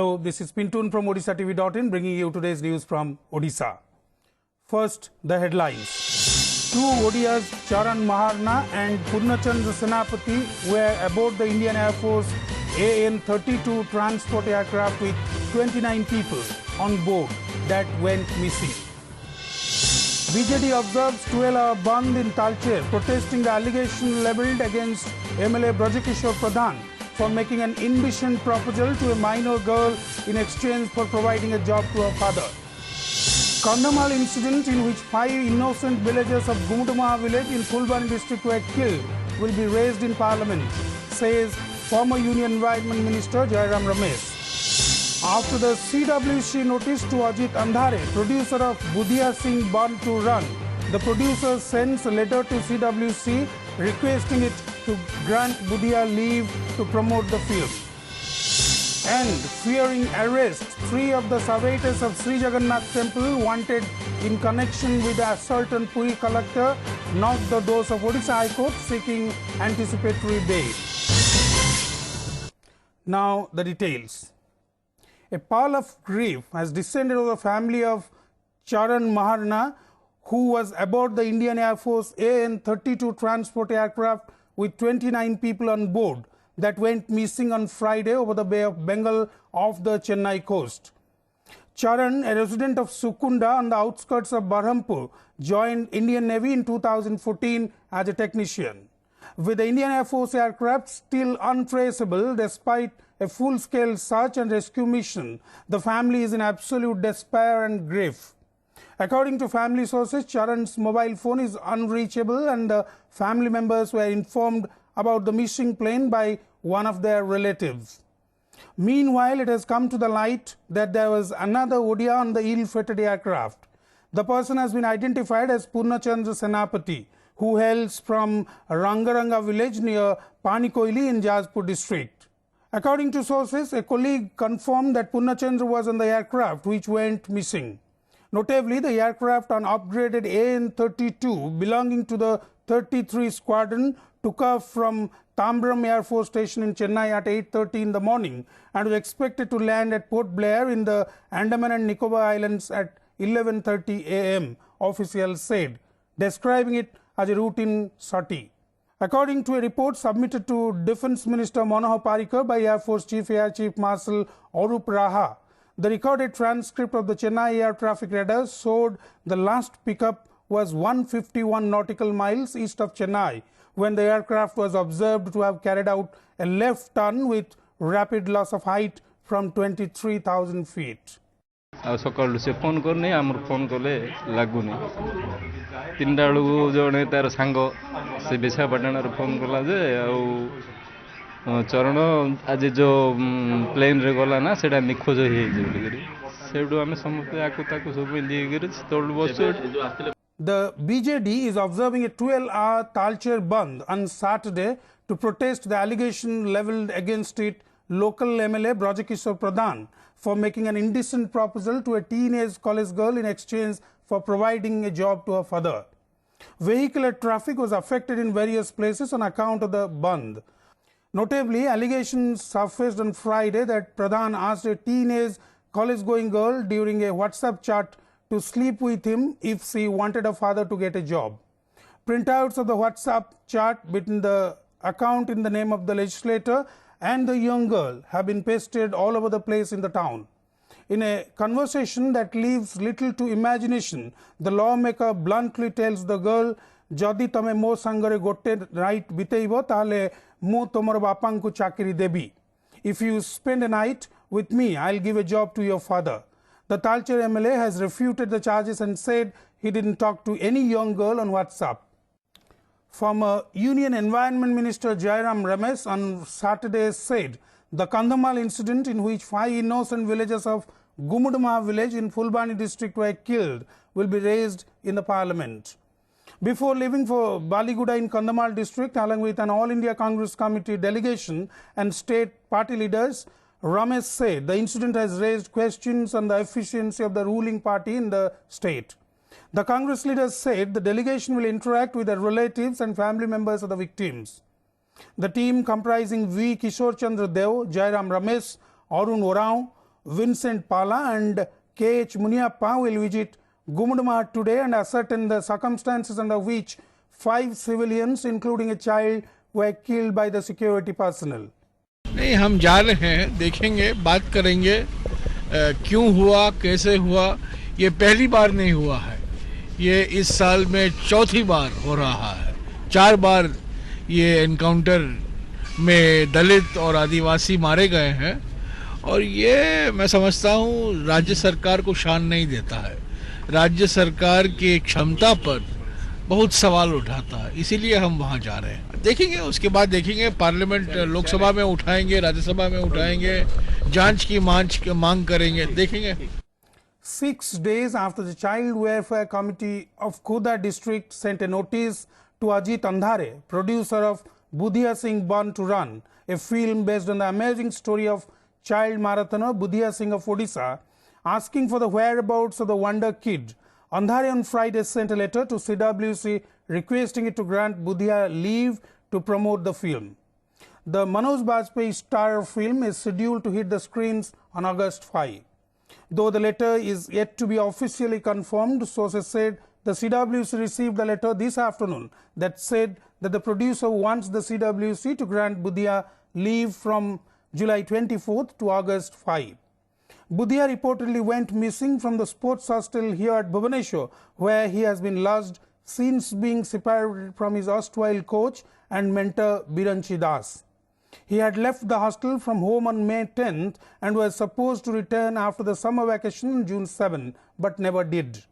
Hello, this is Pintun from Odishatv.in bringing you today's news from Odisha. First, the headlines. Two ODIs, Charan Maharna and Purnachandra Senapati, were aboard the Indian Air Force AN-32 transport aircraft with 29 people on board that went missing. BJD observes 12-hour Bandh in Talcher, protesting the allegation levelled against MLA Brajakishore Pradhan for making an indecent proposal to a minor girl in exchange for providing a job to her father. Kandamal incident in which 5 innocent villagers of Gumutama village in Fulbani district were killed will be raised in parliament, says former Union Environment Minister Jairam Ramesh. After the CWC notice to Ajit Andhare, producer of Budhiya Singh Born to Run, the producer sends a letter to CWC requesting it to grant Budhiya leave to promote the film. And fearing arrest, 3 of the surveyors of Sri Jagannath temple wanted in connection with the assault on Puri collector knocked the doors of Odisha High Court seeking anticipatory bail. Now the details. A pall of grief has descended over the family of Charan Maharna, who was aboard the Indian Air Force AN-32 transport aircraft with 29 people on board that went missing on Friday over the Bay of Bengal off the Chennai coast. Charan, a resident of Sukunda on the outskirts of Berhampur, joined Indian Navy in 2014 as a technician. With the Indian Air Force aircraft still untraceable despite a full-scale search and rescue mission, the family is in absolute despair and grief. According to family sources, Charan's mobile phone is unreachable and the family members were informed about the missing plane by one of their relatives. Meanwhile, it has come to the light that there was another ODI on the ill-fated aircraft. The person has been identified as Purnachandra Senapati, who hails from Rangaranga village near Panikoili in Jajpur district. According to sources, a colleague confirmed that Purnachandra was on the aircraft which went missing. Notably, the aircraft on upgraded AN-32 belonging to the 33 Squadron took off from Tambram Air Force Station in Chennai at 8:30 in the morning and was expected to land at Port Blair in the Andaman and Nicobar Islands at 11:30 a.m., officials said, describing it as a routine sortie. According to a report submitted to Defence Minister Manohar Parrikar by Air Force Chief Air Chief Marshal Arup Raha, the recorded transcript of the Chennai air traffic radar showed the last pickup was 151 nautical miles east of Chennai when the aircraft was observed to have carried out a left turn with rapid loss of height from 23,000 feet. सकाळु से phone करने आमर phone कले लागुनी 3टा बेलू जने तार सांग से Visakhapatnam phone कला जे चरण आज जो प्लेन रे गला ना सेटा निखोज हे जेबली सेडू आमे समस्त आकु ताकु सब मिली गिर तोल बस. The BJD is observing a 12-hour Talcher Bandh on Saturday to protest the allegation levelled against it local MLA Brajakishore Pradhan for making an indecent proposal to a teenage college girl in exchange for providing a job to her father. Vehicular traffic was affected in various places on account of the Bandh. Notably, allegations surfaced on Friday that Pradhan asked a teenage college-going girl during a WhatsApp chat to sleep with him if she wanted her father to get a job. Printouts of the WhatsApp chat between the account in the name of the legislator and the young girl have been pasted all over the place in the town. In a conversation that leaves little to imagination, the lawmaker bluntly tells the girl, "Jodi tame mo sangare gotte night biteibo tahale mu tomar bapanku chakiri debi. If you spend a night with me, I'll give a job to your father." The Talcher MLA has refuted the charges and said he didn't talk to any young girl on WhatsApp. Former Union Environment Minister Jairam Ramesh on Saturday said the Kandamal incident in which 5 innocent villagers of Gumutama village in Fulbani district were killed will be raised in the parliament. Before leaving for Baliguda in Kandamal district along with an All India Congress Committee delegation and state party leaders, Ramesh said the incident has raised questions on the efficiency of the ruling party in the state. The Congress leaders said the delegation will interact with the relatives and family members of the victims. The team comprising V. Kishore Chandra Dev, Jairam Ramesh, Arun Orao, Vincent Pala and K.H. Muniappa will visit Gumudumar today and ascertain the circumstances under which 5 civilians, including a child, were killed by the security personnel. नहीं, हम जा रहे हैं, देखेंगे, बात करेंगे क्यों हुआ, कैसे हुआ। ये पहली बार नहीं हुआ है, ये इस साल में चौथी बार हो रहा है। 4 बार ये एनकाउंटर में दलित और आदिवासी मारे गए हैं और ये मैं समझता हूँ राज्य सरकार को शान नहीं देता है, राज्य सरकार की क्षमता पर बहुत सवाल उठाता है, इसीलिए हम वहाँ जा रहे हैं। देखेंगे, उसके बाद देखेंगे, पार्लियामेंट लोकसभा में उठाएंगे, राज्यसभा में उठाएंगे, जांच की मांग करेंगे, देखेंगे। 6 days after the Child Welfare Committee of Khuda district sent a notice to Ajit Andhare, producer of Budhiya Singh Born to Run, a film based on the amazing story of child marathoner Budhiya Singh of Odisha, asking for the whereabouts of the wonder kid. Andhare on Friday sent a letter to CWC requesting it to grant Budhiya leave to promote the film. The Manoj Bajpayee star film is scheduled to hit the screens on August 5. Though the letter is yet to be officially confirmed, sources said the CWC received a letter this afternoon that said that the producer wants the CWC to grant Budhiya leave from July 24th to August 5. Budhiya reportedly went missing from the sports hostel here at Bhubaneswar, where he has been lodged since being separated from his erstwhile coach and mentor Biranchi Das. He had left the hostel from home on May 10th and was supposed to return after the summer vacation on June 7, but never did.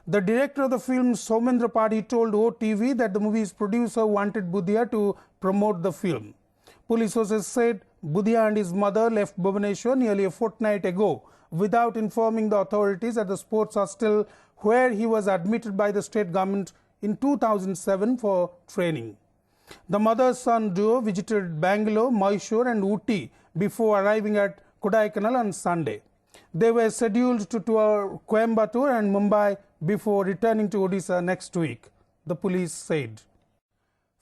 The director of the film, Somendra Padhi, told OTV that the movie's producer wanted Budhiya to promote the film. Police sources said Budhiya and his mother left Bhubaneswar nearly a fortnight ago without informing the authorities at the sports hostel where he was admitted by the state government in 2007 for training. The mother-son duo visited Bangalore, Mysore and Ooty before arriving at Kodaikanal on Sunday. They were scheduled to tour Coimbatore and Mumbai before returning to Odisha next week, the police said.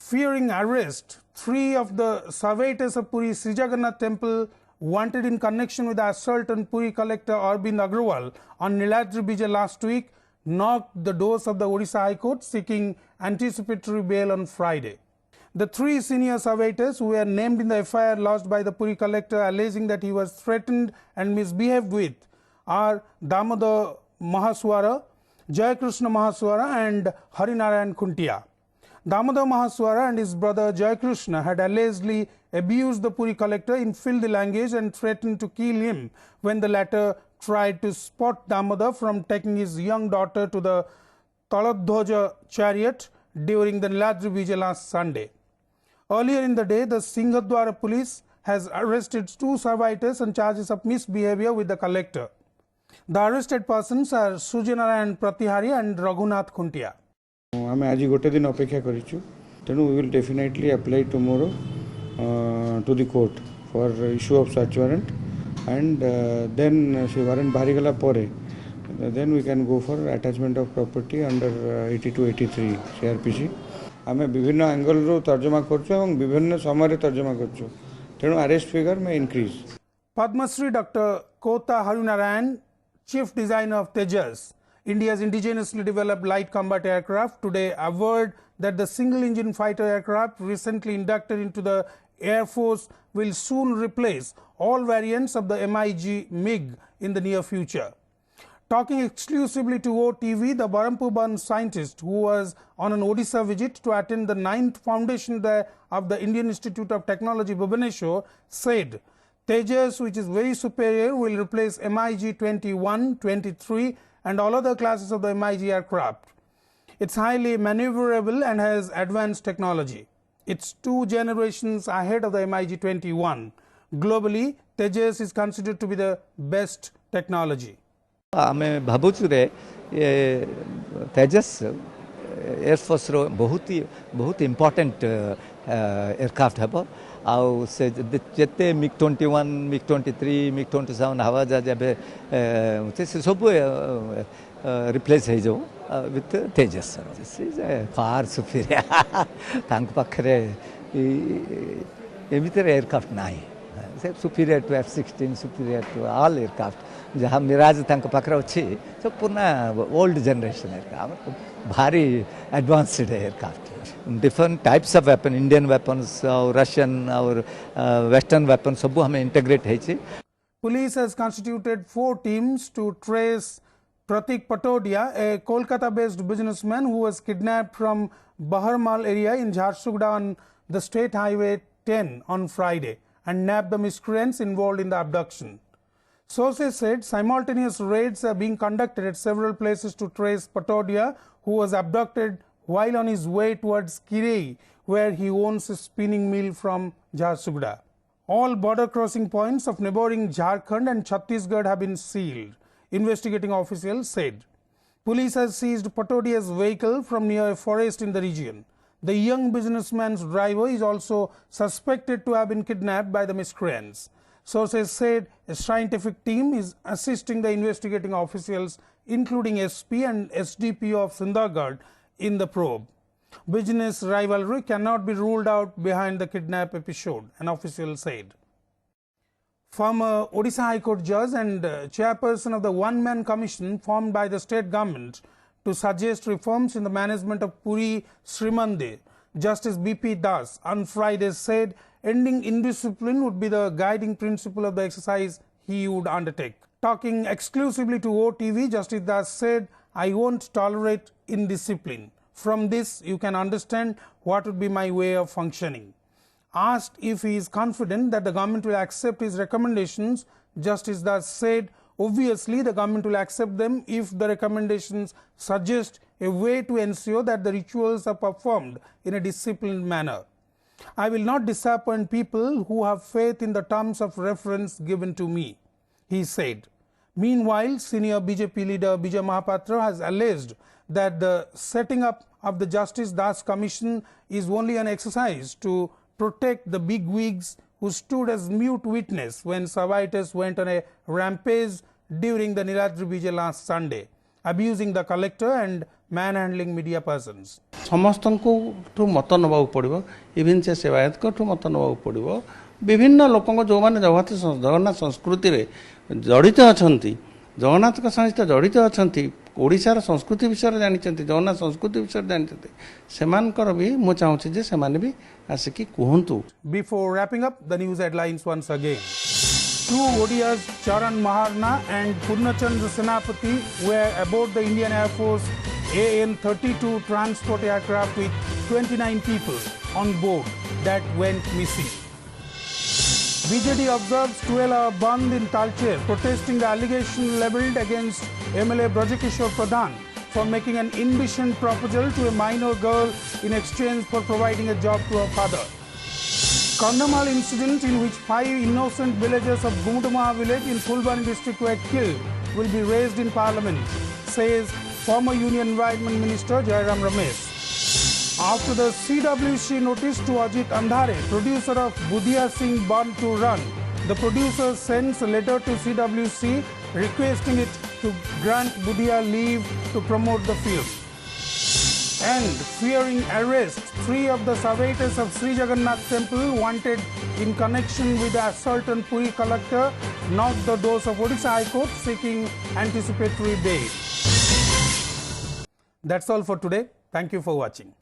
Fearing arrest, 3 of the Savaitas of Puri Sri Jagannath temple wanted in connection with the assault on Puri collector Arvind Agrawal on Niladri Bija last week knocked the doors of the Odisha High Court seeking anticipatory bail on Friday. The 3 senior Savaitas who were named in the FIR lodged by the Puri collector alleging that he was threatened and misbehaved with are Damodar Mahaswara, Jayakrishna Mahaswara and Harinarayan Khuntia. Damodar Mahaswara and his brother Jayakrishna had allegedly abused the Puri collector in filthy language and threatened to kill him when the latter tried to spot Damodar from taking his young daughter to the Taladhwaja chariot during the Niladri Vijay last Sunday. Earlier in the day, the Singhadwara police has arrested 2 Savaitas on charges of misbehavior with the collector. The arrested persons are Sujanarayan Pratihari and Raghunath Khuntia. ଆମେ ଆଜି ଗୋଟେ ଦିନ ଅପେକ୍ଷା କରିଛୁ ତେଣୁ we will definitely apply tomorrow to the court for issue of search warrant and then se warrant bahari gala pore then we can go for attachment of property under 8283 CRPC. ଆମେ ବିଭିନ୍ନ angle ରୁ ତର୍ଜମା କରୁଛୁ ଏବଂ ବିଭିନ୍ନ ସମୟରେ ତର୍ଜମା କରୁଛୁ ତେଣୁ arrest figure may increase. Padma Shri Dr. Kota Harunarayan, chief designer of Tejas, India's indigenously developed light combat aircraft, today averred that the single-engine fighter aircraft recently inducted into the Air Force will soon replace all variants of the MiG MiG in the near future. Talking exclusively to OTV, the Barampur-born scientist who was on an Odisha visit to attend the 9th foundation day of the Indian Institute of Technology, Bhubaneswar, said Tejas, which is very superior, will replace MiG 21, 23 and all other classes of the MiG aircraft. It's highly maneuverable and has advanced technology. It's 2 generations ahead of the MiG 21. Globally, Tejas is considered to be the best technology. आमे भाबुचु रे तेजस air force रो बहुत important aircraft हेबो आउ से जेते MiG 21 MiG 23 MiG 27 हवा जा जेबे से सब रिप्लेस हे जो with Tejas this is far superior तांक पाखरे एमितर एयरक्राफ्ट नाही से superior to F-16, superior to all aircraft जहाँ मिराज तक पाखर अच्छी सब पूरा ओल्ड जनरेशन एयरक्राफ्ट भारी advanced aircraft different types of weapon Indian weapons और रशियन और वेस्टर्न वेपन सब हमें इंटीग्रेट है. Police has constituted 4 teams to trace Pratik Patodia, a Kolkata-based businessman who was kidnapped from Baharmal area in Jharsuguda on the State Highway 10 on Friday and nabbed the miscreants involved in the abduction. Sources said simultaneous raids are being conducted at several places to trace Patodia, who was abducted while on his way towards Kirei, where he owns a spinning mill from Jharsuguda. All border crossing points of neighboring Jharkhand and Chhattisgarh have been sealed, investigating officials said. Police has seized Patodia's vehicle from near a forest in the region. The young businessman's driver is also suspected to have been kidnapped by the miscreants. Sources said a scientific team is assisting the investigating officials, including SP and SDPO of Sundargarh, in the probe. Business rivalry cannot be ruled out behind the kidnap episode, an official said. Former Odisha High Court judge and chairperson of the one-man commission formed by the state government to suggest reforms in the management of Puri Sri Mandir, Justice B.P. Das, on Friday said ending indiscipline would be the guiding principle of the exercise he would undertake. Talking exclusively to OTV, Justice Das said, "I won't tolerate indiscipline. From this, you can understand what would be my way of functioning." Asked if he is confident that the government will accept his recommendations, Justice Das said, "Obviously, the government will accept them if the recommendations suggest a way to ensure that the rituals are performed in a disciplined manner. I will not disappoint people who have faith in the terms of reference given to me," he said. Meanwhile, senior BJP leader Bijay Mahapatra has alleged that the setting up of the Justice Das Commission is only an exercise to protect the bigwigs who stood as mute witness when Savaitis went on a rampage during the Niladri Vijay last Sunday, abusing the collector and manhandling media persons. ସମସ୍ତଙ୍କୁ ମତ ନେବାକୁ ପଡ଼ିବ, even ସେ ସେବାୟତଙ୍କଠୁ ମତ ନେବାକୁ ପଡ଼ିବ। ବିଭିନ୍ନ ଲୋକଙ୍କ ଯେଉଁମାନେ ଜଗନ୍ନାଥ ସଂସ୍କୃତିରେ ଜଡ଼ିତ ଅଛନ୍ତି, ଜଗନ୍ନାଥଙ୍କ ସହିତ ଜଡ଼ିତ ଅଛନ୍ତି, ଓଡ଼ିଶାର ସଂସ୍କୃତି ବିଷୟରେ ଜାଣିଛନ୍ତି, ଜଗନ୍ନାଥ ସଂସ୍କୃତି ବିଷୟରେ ଜାଣିଛନ୍ତି, ସେମାନଙ୍କର ବି ମୁଁ ଚାହୁଁଛି ଯେ ସେମାନେ ବି ଆସିକି କୁହନ୍ତୁ। Before wrapping up, the news headlines once again. Two ODIs, Charan Maharna and Purnachandra Senapati, were aboard the Indian Air Force AN-32 transport aircraft with 29 people on board that went missing. BJD observes 12-hour Bandh in Talcher, protesting the allegation levelled against MLA Brajakishore Pradhan for making an indecent proposal to a minor girl in exchange for providing a job to her father. Kandamal incident in which 5 innocent villagers of Gumutama village in Fulbani district were killed will be raised in Parliament, says former Union Environment Minister Jairam Ramesh. After the CWC notice to Ajit Andhare, producer of Budhiya Singh Born to Run, the producer sends a letter to CWC requesting it to grant Budhiya leave to promote the film. And fearing arrest, 3 of the Savaitas of Sri Jagannath Temple wanted in connection with the assault on Puri collector knocked the doors of Odisha High Court seeking anticipatory bail. That's all for today. Thank you for watching.